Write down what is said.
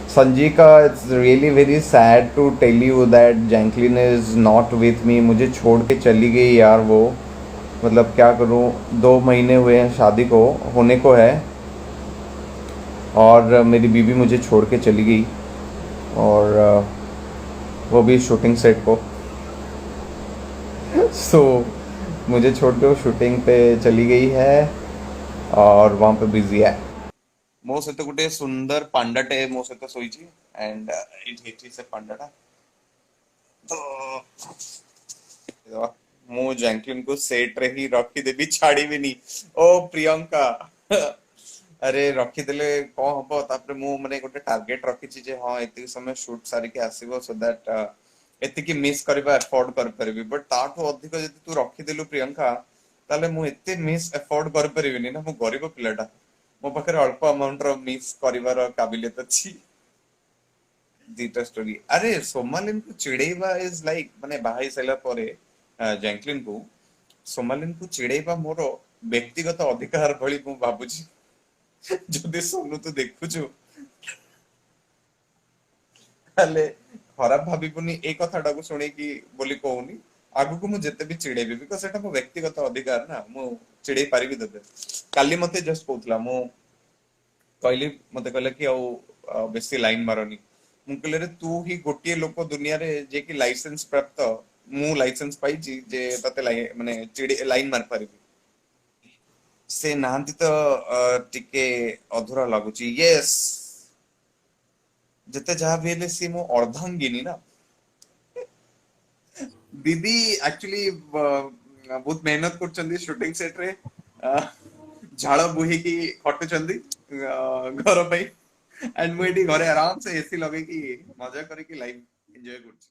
संजिका, it's really very sad to tell you that Jacqueline is not with me. मुझे छोड़ के चली गई यार वो। मतलब क्या करूँ, 2 महीने हुए हैं शादी को, होने को है, और मेरी बीवी मुझे छोड़ के चली गई। और वो भी शूटिंग सेट को। सो मुझे छोड़ के वो शूटिंग पे चली गई है और वहाँ पे बिजी है। ମୋ ସହିତ ଗୋଟେ ସୁନ୍ଦର ପାଣ୍ଡାଟେ ମୋ ସହିତ ଶୋଇଛି। ଆଣ୍ଡ ଏଇଠି ସେ ପାଣ୍ଡାଟା ତ ମୁଁ ଜାଙ୍କିଙ୍କୁ ସେଟ ରେ ହିଁ ରଖିଦେବି, ଛାଡିବିନି। ଓ ପ୍ରିୟଙ୍କା, ଆରେ ରଖିଦେଲେ କଣ ହବ, ତାପରେ ମୁଁ ମାନେ ଗୋଟେ ଟାର୍ଗେଟ ରଖିଛି ଯେ ହଁ ଏତିକି ସମୟ ସୁଟ ସାରିକି ଆସିବ, ସୋ ଦ୍ୟାଟ ଏତିକି ମିସ୍ କରିବା ଏଫୋର୍ଡ କରିପାରିବି। ବଟ ତାଠୁ ଅଧିକ ଯଦି ତୁ ରଖିଦେଲୁ ପ୍ରିୟଙ୍କା, ତାହେଲେ ମୁଁ ଏତେ ମିସ୍ ଏଫୋର୍ଡ କରିପାରିବିନି ନା। ମୁଁ ଗରିବ ପିଲାଟା, ମୋ ପାଖରେ ଅଳ୍ପ ଆମାଉଣ୍ଟ ର ମିସ୍ କରିବାର କାବିଲିୟତ ଅଛି। ଦିଟା ଷ୍ଟୋରି, ଆରେ ସୋମାଲିନକୁ ଚିଡେଇବା ଇଜ ଲାଇକ, ମାନେ ବାହା ହେଇ ସାରିଲା ପରେ ଜାଙ୍କଲିନକୁ ସୋମାଲିନକୁ ଚିଡେଇବା ମୋର ବ୍ୟକ୍ତିଗତ ଅଧିକାର ଭଳି ମୁଁ ଭାବୁଛି। ଯଦି ସୋନୁ ତୁ ଦେଖୁଛୁ, ତାହେଲେ ଖରାପ ଭାବିବୁନି ଏଇ କଥାଟାକୁ ଶୁଣିକି ବୋଲି କହୁନି। ଆଗକୁ ମୁଁ ଯେତେ ବି ଚିଡେଇବି, ବିକଜ ସେଟା ମୋ ବ୍ୟକ୍ତିଗତ ଅଧିକାର ନା, ମୁଁ ଚିଡେଇ ପାରିବି ତତେ। କାଲି ମତେ ଜଷ୍ଟ କହୁଥିଲା, ମୁଁ କହିଲି, ମତେ କହିଲା କି ଆଉ ବେଶୀ ଲାଇନ ମାରନି। ମୁଁ କହିଲି ରେ ତୁ ହିଁ ଗୋଟିଏ ଲୋକ ଦୁନିଆରେ ଯେ କି ଲାଇସେନ୍ସ ପ୍ରାପ୍ତ, ମୁଁ ଲାଇସେନ୍ସ ପାଇଛି ଯେ ତତେ ମାନେ ଲାଇନ ମାରି ପାରିବି। ସେ ନାହାନ୍ତି ତ ଟିକେ ଅଧୁରା ଲାଗୁଛି। ୟେସ୍, ଯେତେ ଯାହା ବି ହେଲେ ସିଏ ମୋ ଅର୍ଦ୍ଧାଙ୍ଗିନୀ ନା। ଦିଦି ଆକ୍ଚୁଆଲି ବହୁତ ମେହନତ କରୁଛନ୍ତି ସୁଟିଂ ସେଟ ରେ, ଝାଳ ବୁହିକି ଖଟୁଛନ୍ତି ଘର ପାଇଁ। ଆଣ୍ଡ ମୁଁ ଏଠି ଘରେ ଆରାମ ସେ ଏସି ଲଗେଇକି ମଜା କରିକି ଲାଇଫ ଏନ୍ଜୟ କରୁଛି।